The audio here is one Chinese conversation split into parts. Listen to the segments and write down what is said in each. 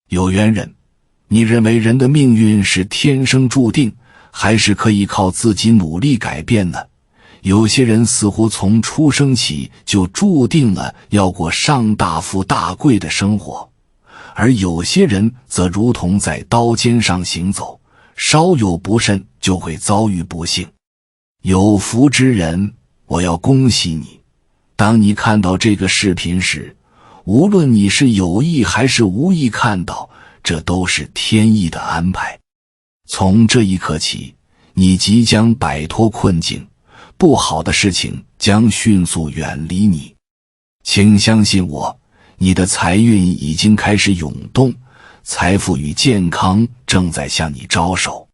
有缘人，你认为人的命运是天生注定，还是可以靠自己努力改变呢？有些人似乎从出生起就注定了要过上大富大贵的生活，而有些人则如同在刀尖上行走，稍有不慎就会遭遇不幸。有福之人，我要恭喜你。当你看到这个视频时，无论你是有意还是无意看到，这都是天意的安排。从这一刻起，你即将摆脱困境，不好的事情将迅速远离你。请相信我，你的财运已经开始涌动，财富与健康正在向你招手。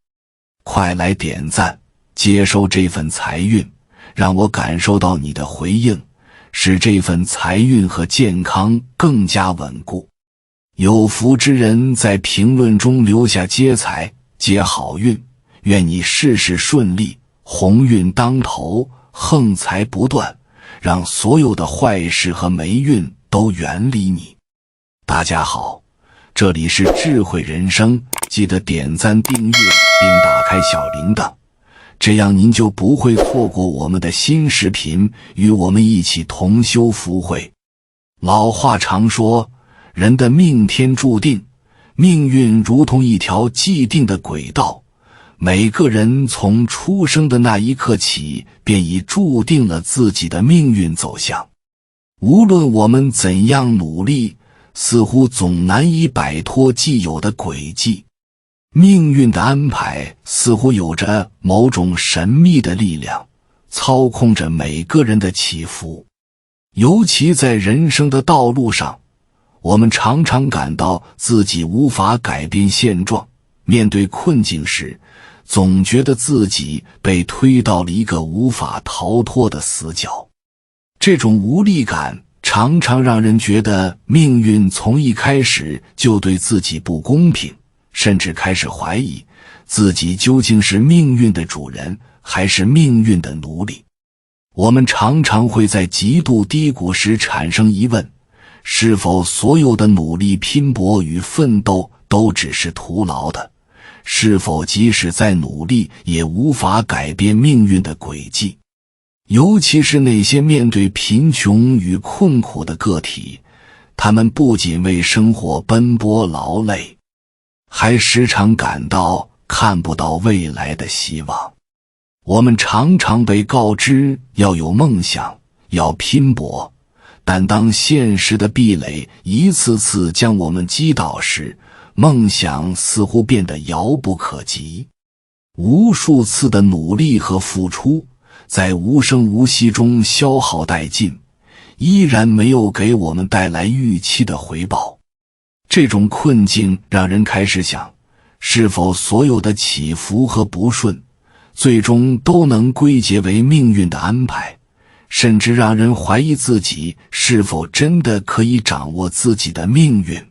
快来点赞，接收这份财运，让我感受到你的回应，使这份财运和健康更加稳固。有福之人在评论中留下接财、接好运，愿你事事顺利，鸿运当头，横财不断，让所有的坏事和霉运都远离你。大家好，这里是智慧人生，记得点赞订阅并打开小铃铛，这样您就不会错过我们的新视频，与我们一起同修福慧。老话常说，人的命天注定，命运如同一条既定的轨道，每个人从出生的那一刻起，便已注定了自己的命运走向。无论我们怎样努力，似乎总难以摆脱既有的轨迹。命运的安排似乎有着某种神秘的力量，操控着每个人的起伏。尤其在人生的道路上，我们常常感到自己无法改变现状，面对困境时，总觉得自己被推到了一个无法逃脱的死角。这种无力感常常让人觉得命运从一开始就对自己不公平，甚至开始怀疑自己究竟是命运的主人，还是命运的奴隶。我们常常会在极度低谷时产生疑问，是否所有的努力拼搏与奋斗都只是徒劳的？是否即使再努力也无法改变命运的轨迹？尤其是那些面对贫穷与困苦的个体，他们不仅为生活奔波劳累，还时常感到看不到未来的希望。我们常常被告知要有梦想，要拼搏，但当现实的壁垒一次次将我们击倒时，梦想似乎变得遥不可及。无数次的努力和付出，在无声无息中消耗殆尽，依然没有给我们带来预期的回报。这种困境让人开始想，是否所有的起伏和不顺，最终都能归结为命运的安排，甚至让人怀疑自己是否真的可以掌握自己的命运。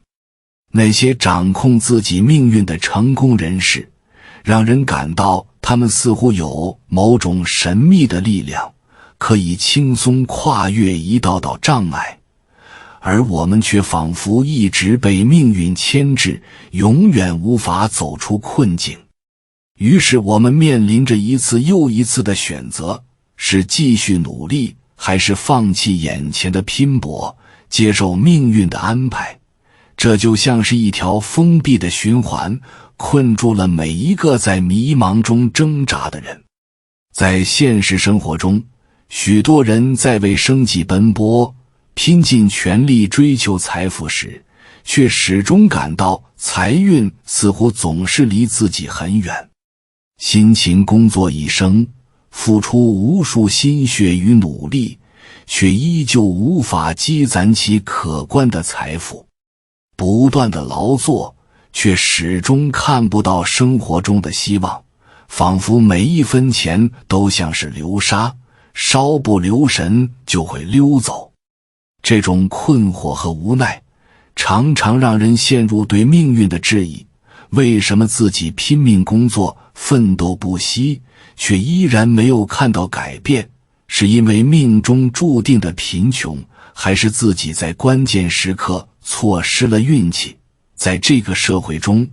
那些掌控自己命运的成功人士，让人感到他们似乎有某种神秘的力量，可以轻松跨越一道道障碍，而我们却仿佛一直被命运牵制，永远无法走出困境。于是我们面临着一次又一次的选择，是继续努力，还是放弃眼前的拼搏，接受命运的安排。这就像是一条封闭的循环，困住了每一个在迷茫中挣扎的人。在现实生活中，许多人在为生计奔波，拼尽全力追求财富时，却始终感到财运似乎总是离自己很远。辛勤工作一生，付出无数心血与努力，却依旧无法积攒起可观的财富。不断的劳作，却始终看不到生活中的希望，仿佛每一分钱都像是流沙，稍不留神就会溜走。这种困惑和无奈，常常让人陷入对命运的质疑。为什么自己拼命工作，奋斗不息，却依然没有看到改变？是因为命中注定的贫穷，还是自己在关键时刻错失了运气？在这个社会中，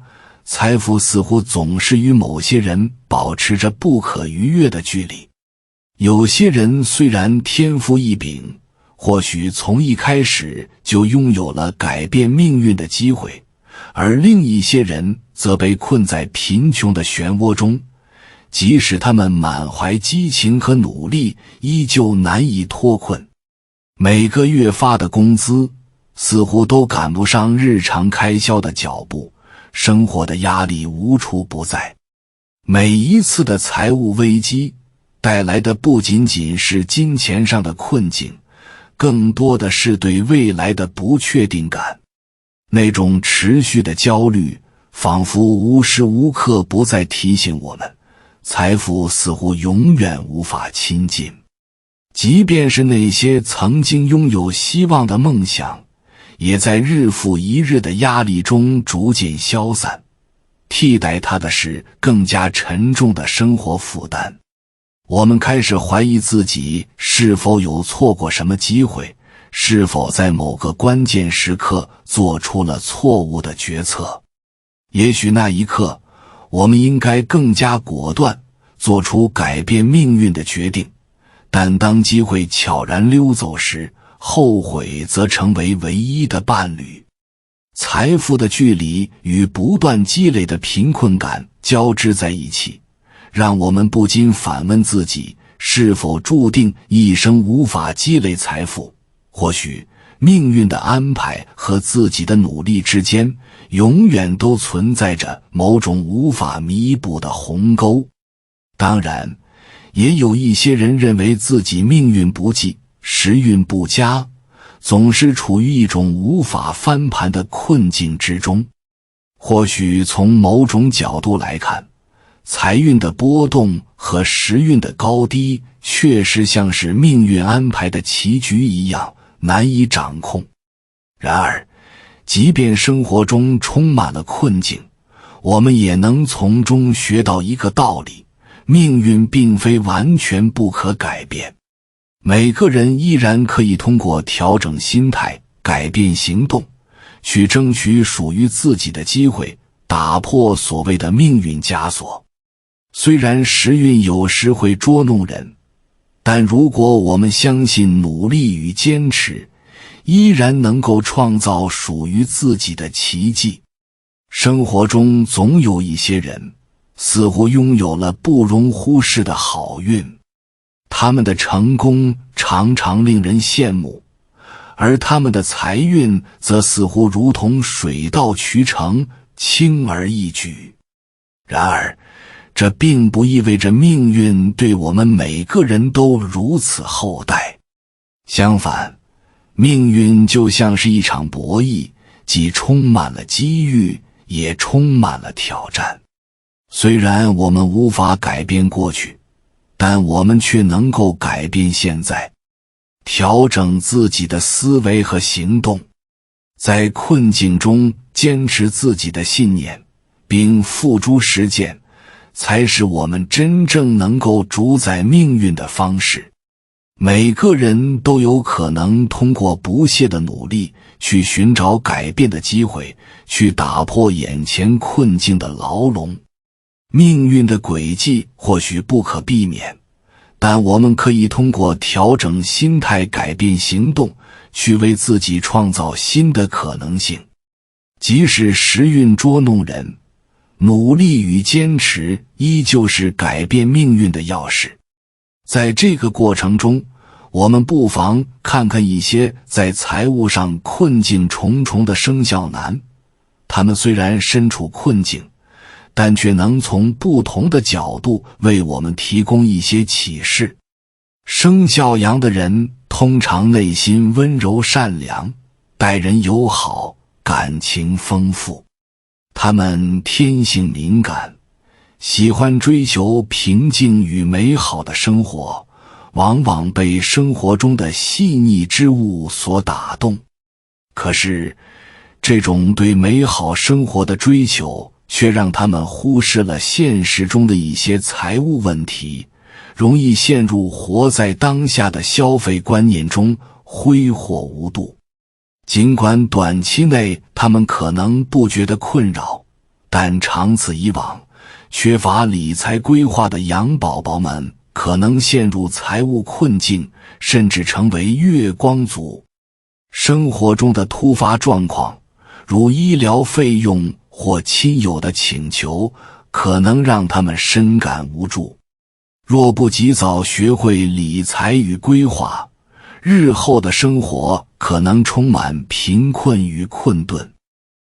财富似乎总是与某些人保持着不可逾越的距离。有些人虽然天赋异禀，或许从一开始就拥有了改变命运的机会，而另一些人则被困在贫穷的漩涡中，即使他们满怀激情和努力，依旧难以脱困。每个月发的工资似乎都赶不上日常开销的脚步，生活的压力无处不在。每一次的财务危机带来的不仅仅是金钱上的困境，更多的是对未来的不确定感。那种持续的焦虑仿佛无时无刻不在提醒我们，财富似乎永远无法亲近。即便是那些曾经拥有希望的梦想，也在日复一日的压力中逐渐消散，替代它的是更加沉重的生活负担。我们开始怀疑自己是否有错过什么机会，是否在某个关键时刻做出了错误的决策。也许那一刻，我们应该更加果断，做出改变命运的决定，但当机会悄然溜走时，后悔则成为唯一的伴侣。财富的距离与不断积累的贫困感交织在一起，让我们不禁反问自己，是否注定一生无法积累财富？或许命运的安排和自己的努力之间，永远都存在着某种无法弥补的鸿沟。当然，也有一些人认为自己命运不济，时运不佳，总是处于一种无法翻盘的困境之中。或许从某种角度来看，财运的波动和时运的高低确实像是命运安排的棋局一样难以掌控。然而，即便生活中充满了困境，我们也能从中学到一个道理：命运并非完全不可改变。每个人依然可以通过调整心态、改变行动，去争取属于自己的机会，打破所谓的命运枷锁。虽然时运有时会捉弄人，但如果我们相信努力与坚持，依然能够创造属于自己的奇迹。生活中总有一些人似乎拥有了不容忽视的好运，他们的成功常常令人羡慕，而他们的财运则似乎如同水到渠成，轻而易举。然而，这并不意味着命运对我们每个人都如此厚待。相反，命运就像是一场博弈，既充满了机遇，也充满了挑战。虽然我们无法改变过去，但我们却能够改变现在，调整自己的思维和行动，在困境中坚持自己的信念，并付诸实践，才是我们真正能够主宰命运的方式。每个人都有可能通过不懈的努力，去寻找改变的机会，去打破眼前困境的牢笼。命运的轨迹或许不可避免，但我们可以通过调整心态、改变行动，去为自己创造新的可能性。即使时运捉弄人，努力与坚持依旧是改变命运的钥匙。在这个过程中，我们不妨看看一些在财务上困境重重的生肖男，他们虽然身处困境，但却能从不同的角度为我们提供一些启示。生肖羊的人通常内心温柔善良，待人友好，感情丰富。他们天性敏感，喜欢追求平静与美好的生活，往往被生活中的细腻之物所打动。可是，这种对美好生活的追求却让他们忽视了现实中的一些财务问题，容易陷入活在当下的消费观念中，挥霍无度。尽管短期内他们可能不觉得困扰，但长此以往，缺乏理财规划的洋宝宝们可能陷入财务困境，甚至成为月光族。生活中的突发状况，如医疗费用或亲友的请求，可能让他们深感无助。若不及早学会理财与规划，日后的生活可能充满贫困与困顿。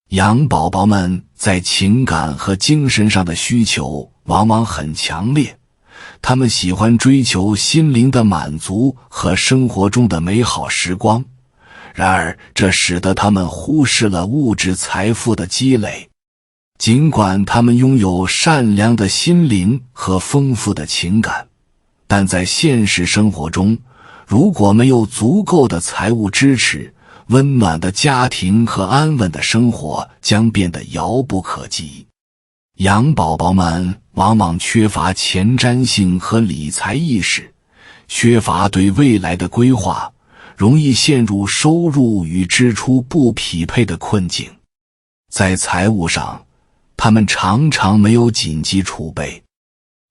洋宝宝们在情感和精神上的需求往往很强烈，他们喜欢追求心灵的满足和生活中的美好时光，然而这使得他们忽视了物质财富的积累。尽管他们拥有善良的心灵和丰富的情感，但在现实生活中，如果没有足够的财务支持，温暖的家庭和安稳的生活将变得遥不可及。洋宝宝们往往缺乏前瞻性和理财意识，缺乏对未来的规划，容易陷入收入与支出不匹配的困境。在财务上，他们常常没有紧急储备，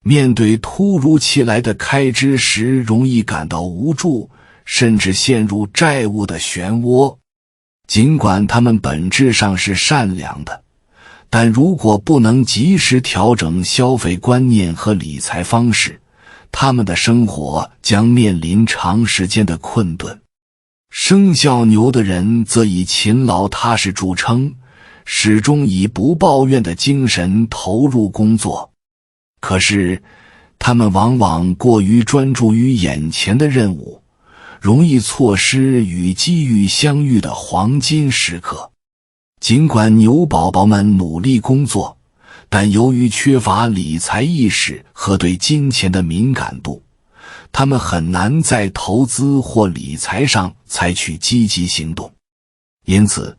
面对突如其来的开支时容易感到无助，甚至陷入债务的漩涡。尽管他们本质上是善良的，但如果不能及时调整消费观念和理财方式，他们的生活将面临长时间的困顿。生肖牛的人则以勤劳踏实著称，始终以不抱怨的精神投入工作。可是，他们往往过于专注于眼前的任务，容易错失与机遇相遇的黄金时刻。尽管牛宝宝们努力工作，但由于缺乏理财意识和对金钱的敏感度，他们很难在投资或理财上采取积极行动。因此，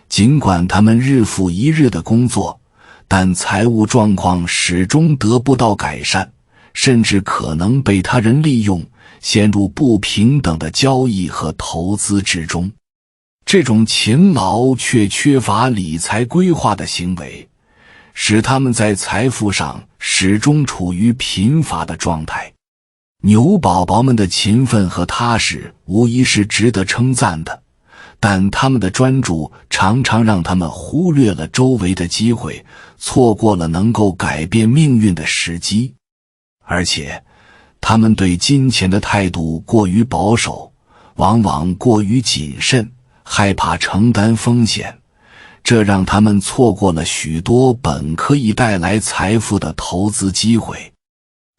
尽管他们日复一日的工作，但财务状况始终得不到改善，甚至可能被他人利用，陷入不平等的交易和投资之中。这种勤劳却缺乏理财规划的行为，使他们在财富上始终处于贫乏的状态。牛宝宝们的勤奋和踏实无疑是值得称赞的，但他们的专注常常让他们忽略了周围的机会，错过了能够改变命运的时机。而且，他们对金钱的态度过于保守，往往过于谨慎，害怕承担风险，这让他们错过了许多本可以带来财富的投资机会。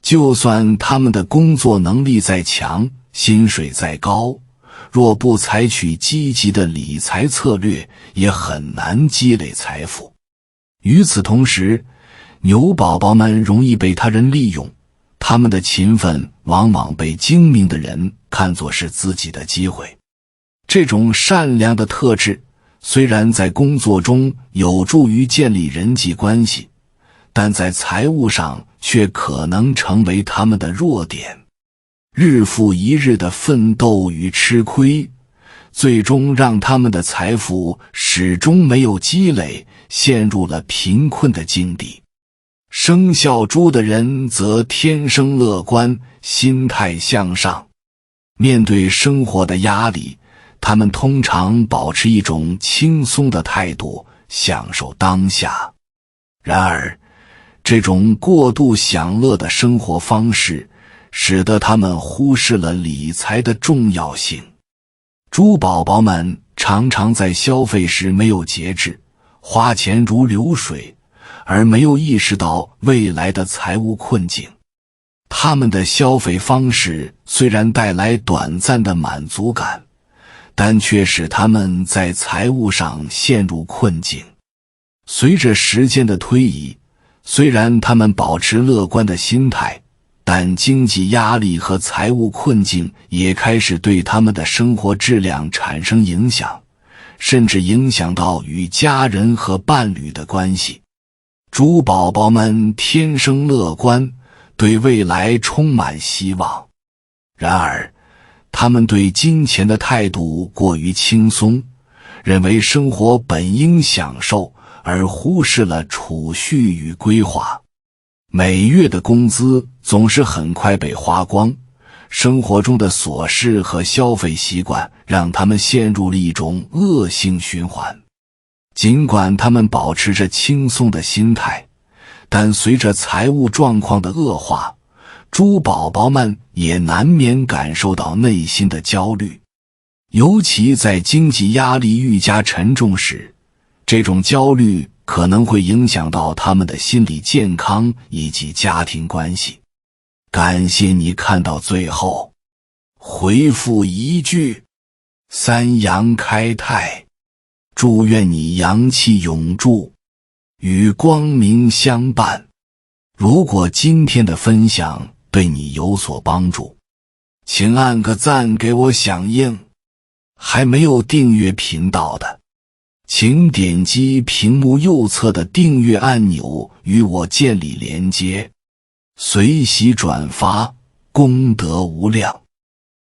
就算他们的工作能力再强，薪水再高，若不采取积极的理财策略，也很难积累财富。与此同时，牛宝宝们容易被他人利用，他们的勤奋往往被精明的人看作是自己的机会。这种善良的特质虽然在工作中有助于建立人际关系，但在财务上却可能成为他们的弱点。日复一日的奋斗与吃亏，最终让他们的财富始终没有积累，陷入了贫困的境地。生肖猪的人则天生乐观，心态向上。面对生活的压力，他们通常保持一种轻松的态度，享受当下。然而，这种过度享乐的生活方式使得他们忽视了理财的重要性。猪宝宝们常常在消费时没有节制，花钱如流水，而没有意识到未来的财务困境。他们的消费方式虽然带来短暂的满足感，但却使他们在财务上陷入困境。随着时间的推移，虽然他们保持乐观的心态，但经济压力和财务困境也开始对他们的生活质量产生影响，甚至影响到与家人和伴侣的关系。猪宝宝们天生乐观，对未来充满希望。然而，他们对金钱的态度过于轻松，认为生活本应享受，而忽视了储蓄与规划。每月的工资总是很快被花光，生活中的琐事和消费习惯让他们陷入了一种恶性循环。尽管他们保持着轻松的心态，但随着财务状况的恶化，猪宝宝们也难免感受到内心的焦虑。尤其在经济压力愈加沉重时，这种焦虑可能会影响到他们的心理健康以及家庭关系。感谢你看到最后，回复一句三阳开泰，祝愿你阳气永驻，与光明相伴。如果今天的分享对你有所帮助，请按个赞给我响应。还没有订阅频道的，请点击屏幕右侧的订阅按钮与我建立连接，随喜转发，功德无量。